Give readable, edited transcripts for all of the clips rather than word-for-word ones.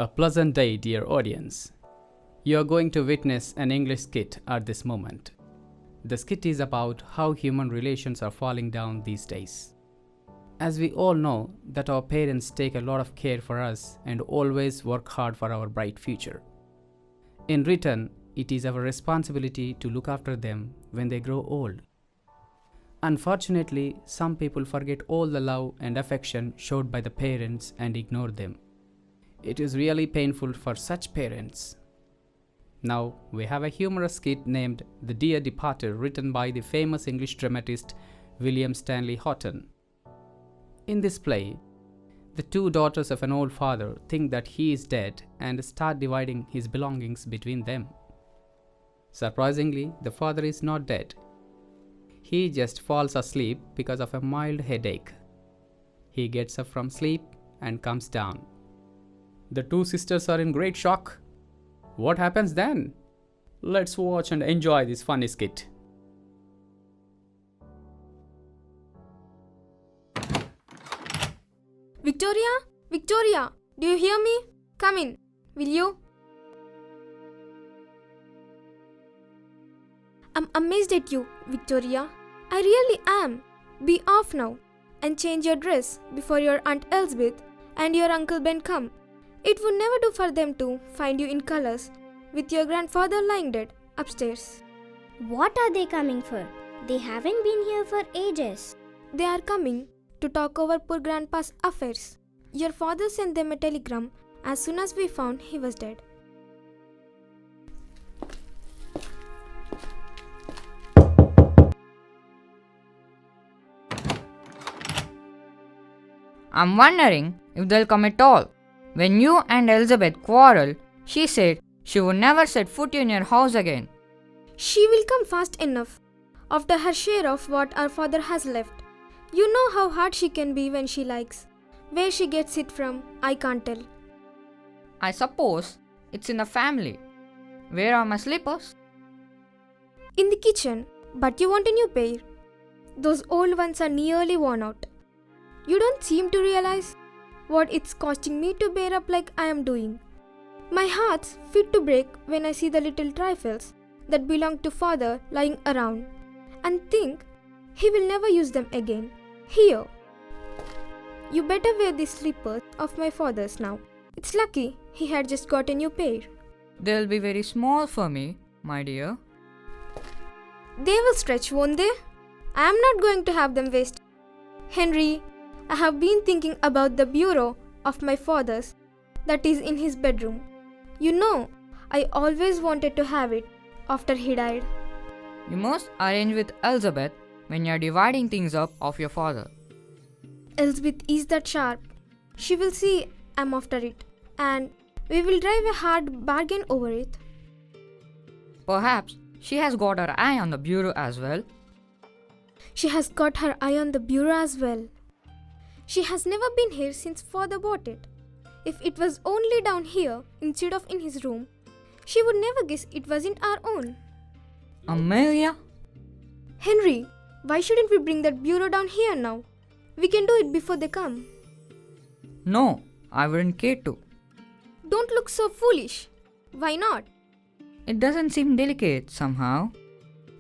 A pleasant day, dear audience. You are going to witness an English skit at this moment. The skit is about how human relations are falling down these days. As we all know that our parents take a lot of care for us and always work hard for our bright future. In return, it is our responsibility to look after them when they grow old. Unfortunately, some people forget all the love and affection showed by the parents and ignore them. It is really painful for such parents. Now, we have a humorous skit named The Dear Departed, written by the famous English dramatist William Stanley Houghton. In this play, the two daughters of an old father think that he is dead and start dividing his belongings between them. Surprisingly, the father is not dead. He just falls asleep because of a mild headache. He gets up from sleep and comes down. The two sisters are in great shock. What happens then? Let's watch and enjoy this funny skit. Victoria? Victoria, do you hear me? Come in, will you? I'm amazed at you, Victoria. I really am. Be off now and change your dress before your Aunt Elizabeth and your Uncle Ben come. It would never do for them to find you in colors with your grandfather lying dead upstairs. What are they coming for? They haven't been here for ages. They are coming to talk over poor grandpa's affairs. Your father sent them a telegram as soon as we found he was dead. I'm wondering if they'll come at all. When you and Elizabeth quarreled, she said she would never set foot in your house again. She will come fast enough after her share of what our father has left. You know how hard she can be when she likes. Where she gets it from, I can't tell. I suppose it's in the family. Where are my slippers? In the kitchen, but you want a new pair. Those old ones are nearly worn out. You don't seem to realize what it's costing me to bear up like I am doing. My heart's fit to break when I see the little trifles that belong to father lying around and think he will never use them again. Here, you better wear these slippers of my father's now. It's lucky he had just got a new pair. They'll be very small for me, my dear. They will stretch, won't they? I am not going to have them waste. Henry, I have been thinking about the bureau of my father's that is in his bedroom. You know, I always wanted to have it after he died. You must arrange with Elizabeth when you're dividing things up of your father. Elizabeth is that sharp. She will see I'm after it and we will drive a hard bargain over it. Perhaps she has got her eye on the bureau as well. She has got her eye on the bureau as well. She has never been here since father bought it. If it was only down here instead of in his room, she would never guess it wasn't our own. Amelia? Henry, why shouldn't we bring that bureau down here now? We can do it before they come. No, I wouldn't care to. Don't look so foolish. Why not? It doesn't seem delicate somehow.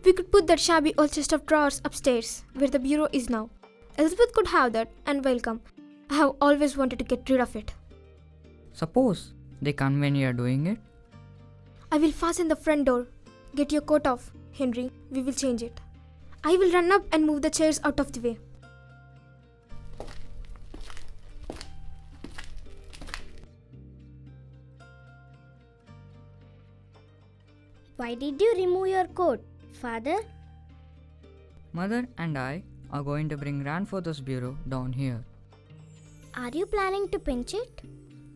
We could put that shabby old chest of drawers upstairs where the bureau is now. Elizabeth could have that and welcome. I have always wanted to get rid of it. Suppose they come when you're doing it. I will fasten the front door. Get your coat off, Henry. We will change it. I will run up and move the chairs out of the way. Why did you remove your coat, father? Mother and I are going to bring grandfather's bureau down here. Are you planning to pinch it?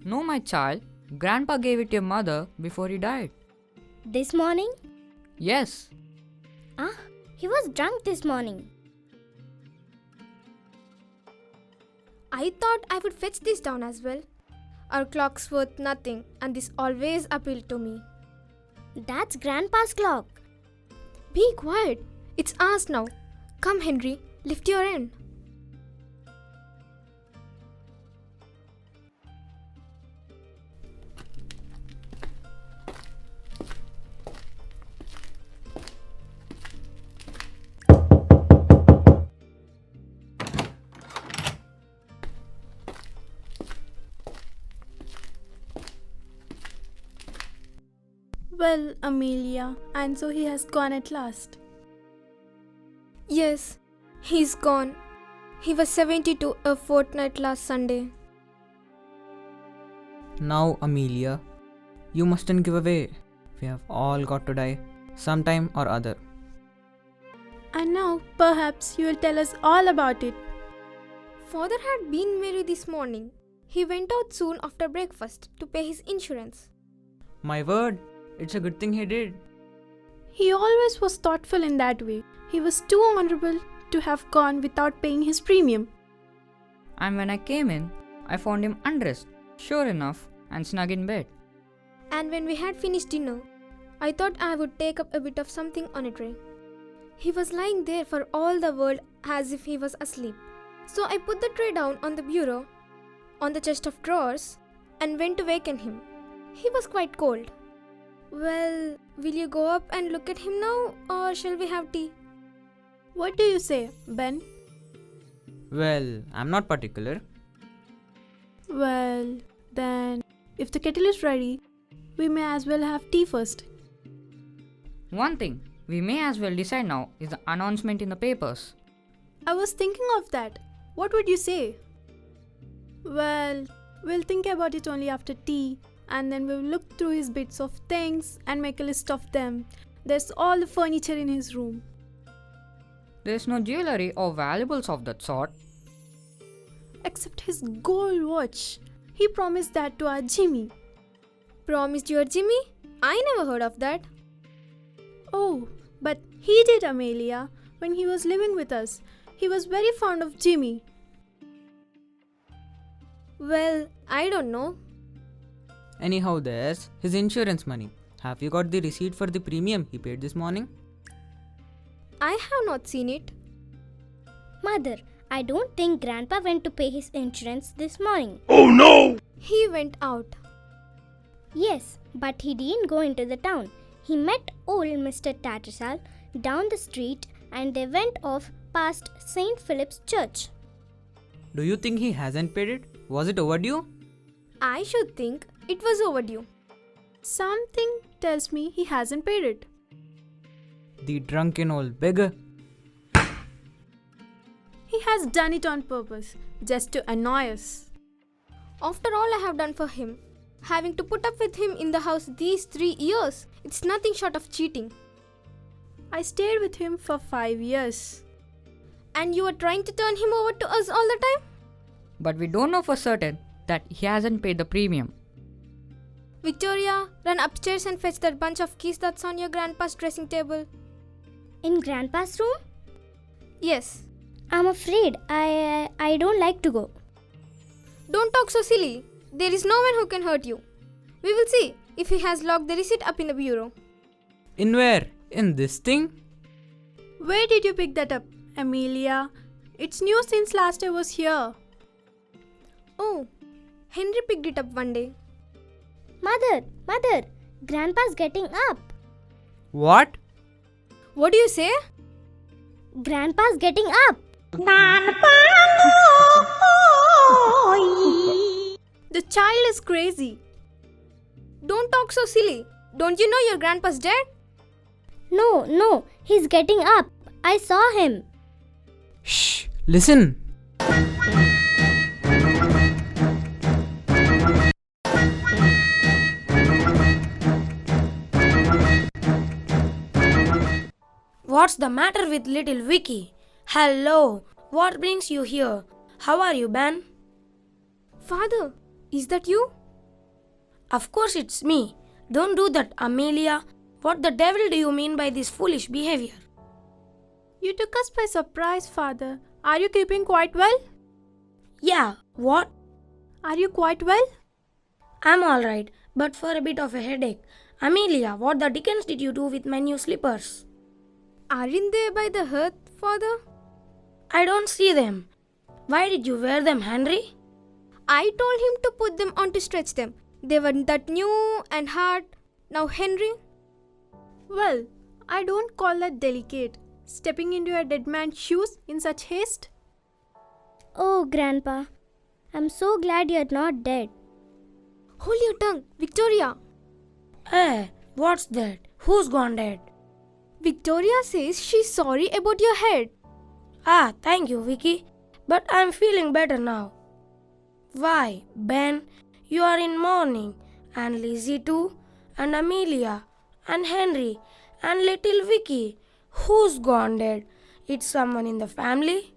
No, my child. Grandpa gave it to your mother before he died. This morning? Yes. He was drunk this morning. I thought I would fetch this down as well. Our clock's worth nothing and this always appealed to me. That's Grandpa's clock. Be quiet. It's ours now. Come, Henry. Lift your end. Well, Amelia, and so he has gone at last. Yes, he's gone. He was 72 a fortnight last Sunday. Now, Amelia, you mustn't give away. We have all got to die, sometime or other. And now, perhaps you will tell us all about it. Father had been merry this morning. He went out soon after breakfast to pay his insurance. My word, it's a good thing he did. He always was thoughtful in that way. He was too honorable to have gone without paying his premium. And when I came in, I found him undressed, sure enough, and snug in bed. And when we had finished dinner, I thought I would take up a bit of something on a tray. He was lying there for all the world as if he was asleep. So I put the tray down on the bureau, on the chest of drawers, and went to waken him. He was quite cold. Well, will you go up and look at him now, or shall we have tea? What do you say, Ben? Well, I'm not particular. Well, then, if the kettle is ready, we may as well have tea first. One thing we may as well decide now is the announcement in the papers. I was thinking of that. What would you say? Well, we'll think about it only after tea, and then we'll look through his bits of things and make a list of them. There's all the furniture in his room. There's no jewelry or valuables of that sort. Except his gold watch. He promised that to our Jimmy. Promised your Jimmy? I never heard of that. Oh, but he did, Amelia. When he was living with us, he was very fond of Jimmy. Well, I don't know. Anyhow, there's his insurance money. Have you got the receipt for the premium he paid this morning? I have not seen it. Mother, I don't think Grandpa went to pay his insurance this morning. He went out. Yes, but he didn't go into the town. He met old Mr. Tattersall down the street and they went off past St. Philip's Church. Do you think he hasn't paid it? Was it overdue? I should think it was overdue. Something tells me he hasn't paid it. The drunken old beggar. He has done it on purpose, just to annoy us. After all I have done for him, having to put up with him in the house these 3 years, it's nothing short of cheating. I stayed with him for 5 years. And you are trying to turn him over to us all the time? But we don't know for certain that he hasn't paid the premium. Victoria, run upstairs and fetch that bunch of keys that's on your grandpa's dressing table. In Grandpa's room? Yes. I'm afraid I don't like to go. Don't talk so silly. There is no one who can hurt you. We will see if he has locked the receipt up in the bureau. In where? In this thing? Where did you pick that up, Amelia? It's new since last I was here. Oh, Henry picked it up one day. Mother, Grandpa's getting up. What? What do you say? Grandpa's getting up. The child is crazy. Don't talk so silly. Don't you know your grandpa's dead? No, he's getting up. I saw him. Shh! Listen! What's the matter with little Vicky? Hello, what brings you here? How are you, Ben? Father, is that you? Of course it's me. Don't do that, Amelia. What the devil do you mean by this foolish behavior? You took us by surprise, Father. Are you keeping quite well? Yeah, what? Are you quite well? I'm alright, but for a bit of a headache. Amelia, what the dickens did you do with my new slippers? Aren't they by the hearth, Father? I don't see them. Why did you wear them, Henry? I told him to put them on to stretch them. They were that new and hard. Now, Henry? Well, I don't call that delicate. Stepping into a dead man's shoes in such haste? Oh, Grandpa, I'm so glad you're not dead. Hold your tongue, Victoria. Eh, What's that? Who's gone dead? Victoria says she's sorry about your head. Ah, thank you, Vicky. But I'm feeling better now. Why, Ben, you are in mourning, and Lizzie too, and Amelia, and Henry, and little Vicky. Who's gone dead? It's someone in the family?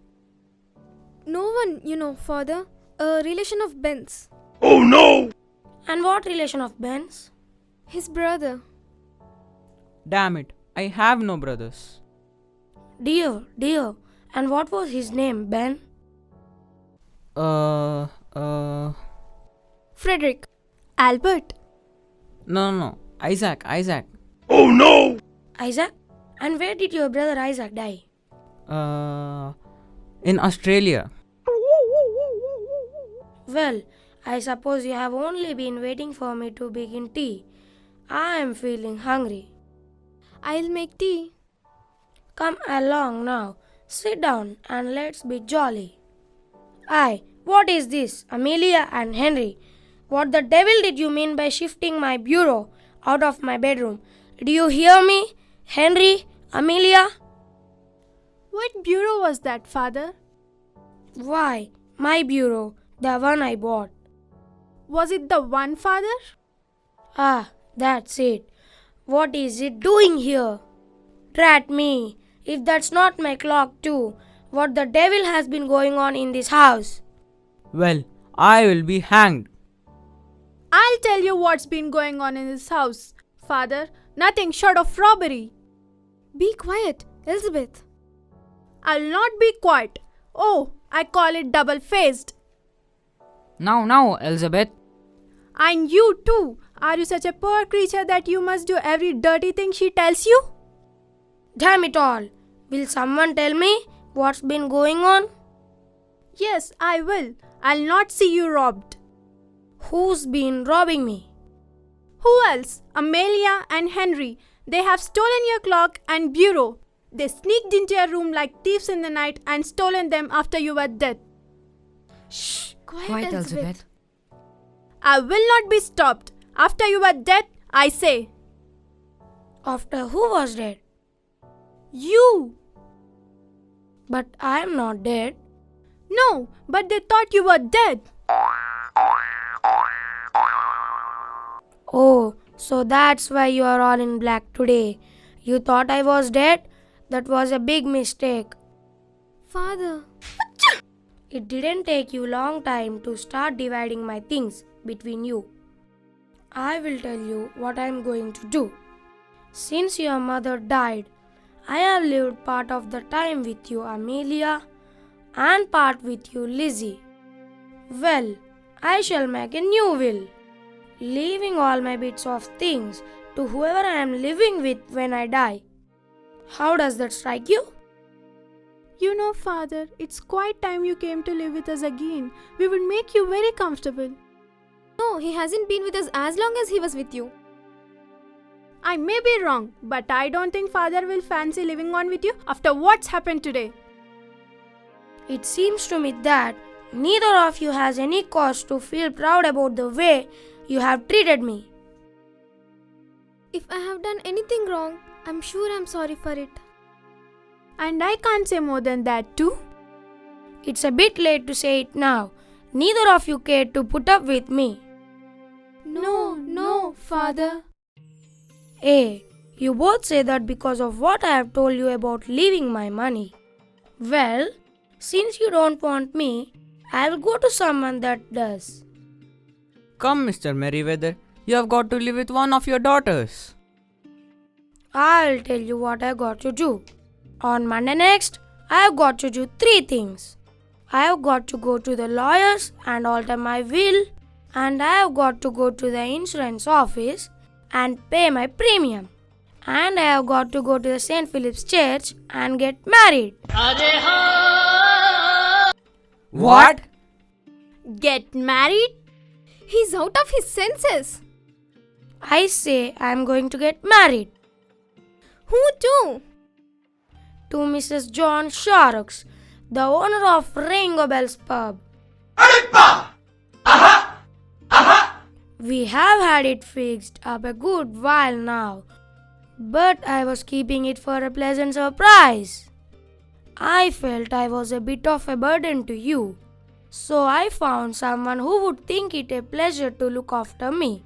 No one, father. A relation of Ben's. And what relation of Ben's? His brother. Damn it, I have no brothers. Dear. And what was his name, Ben? Frederick. Albert. No, Isaac. Isaac? And where did your brother Isaac die? In Australia. Well, I suppose you have only been waiting for me to begin tea. I am feeling hungry. I'll make tea. Come along now. Sit down and let's be jolly. Aye, what is this, Amelia and Henry? What the devil did you mean by shifting my bureau out of my bedroom? Do you hear me? Henry, Amelia? What bureau was that, father? Why, my bureau, the one I bought. Was it the one, father? Ah, that's it. What is it doing here? Drat me, if that's not my clock too. What the devil has been going on in this house? Well, I will be hanged. I'll tell you what's been going on in this house, father. Nothing short of robbery. Be quiet, Elizabeth. I'll not be quiet. Oh, I call it double-faced. Now, Elizabeth. And you too. Are you such a poor creature that you must do every dirty thing she tells you? Damn it all. Will someone tell me what's been going on? Yes, I will. I'll not see you robbed. Who's been robbing me? Who else? Amelia and Henry. They have stolen your clock and bureau. They sneaked into your room like thieves in the night and stolen them after you were dead. Shh. Quiet, Elizabeth. I will not be stopped. After you were dead, I say. After who was dead? You. But I am not dead. No, but they thought you were dead. Oh, so that's why you are all in black today. You thought I was dead? That was a big mistake. Father. It didn't take you long time to start dividing my things between you. I will tell you what I am going to do. Since your mother died, I have lived part of the time with you, Amelia, and part with you, Lizzie. Well, I shall make a new will, leaving all my bits of things to whoever I am living with when I die. How does that strike you? You know, father, it's quite time you came to live with us again. We would make you very comfortable. No, he hasn't been with us as long as he was with you. I may be wrong, but I don't think father will fancy living on with you after what's happened today. It seems to me that neither of you has any cause to feel proud about the way you have treated me. If I have done anything wrong, I'm sure I'm sorry for it. And I can't say more than that too. It's a bit late to say it now. Neither of you cared to put up with me. No, father. Hey, you both say that because of what I have told you about leaving my money. Well, since you don't want me, I'll go to someone that does. Come, Mr. Merriweather. You have got to live with one of your daughters. I'll tell you what I got to do. On Monday next, I have got to do 3 things. I have got to go to the lawyers and alter my will, and I have got to go to the insurance office and pay my premium. And I have got to go to the St. Philip's Church and get married. What? Get married? He's out of his senses. I say I am going to get married Who to? to Mrs. John Sharks, the owner of Ringo Bell's pub. We have had it fixed up a good while now, but I was keeping it for a pleasant surprise. I felt I was a bit of a burden to you, so I found someone who would think it a pleasure to look after me.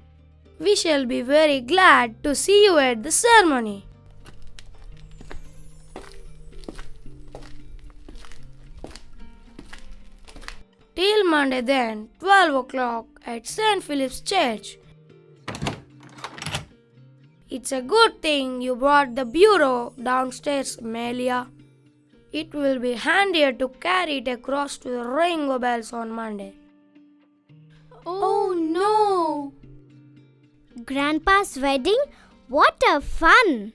We shall be very glad to see you at the ceremony. Till Monday then, 12 o'clock at St. Philip's Church. It's a good thing you brought the bureau downstairs, Melia. It will be handier to carry it across to the Ringo Bells on Monday. Oh no! Grandpa's wedding? What a fun!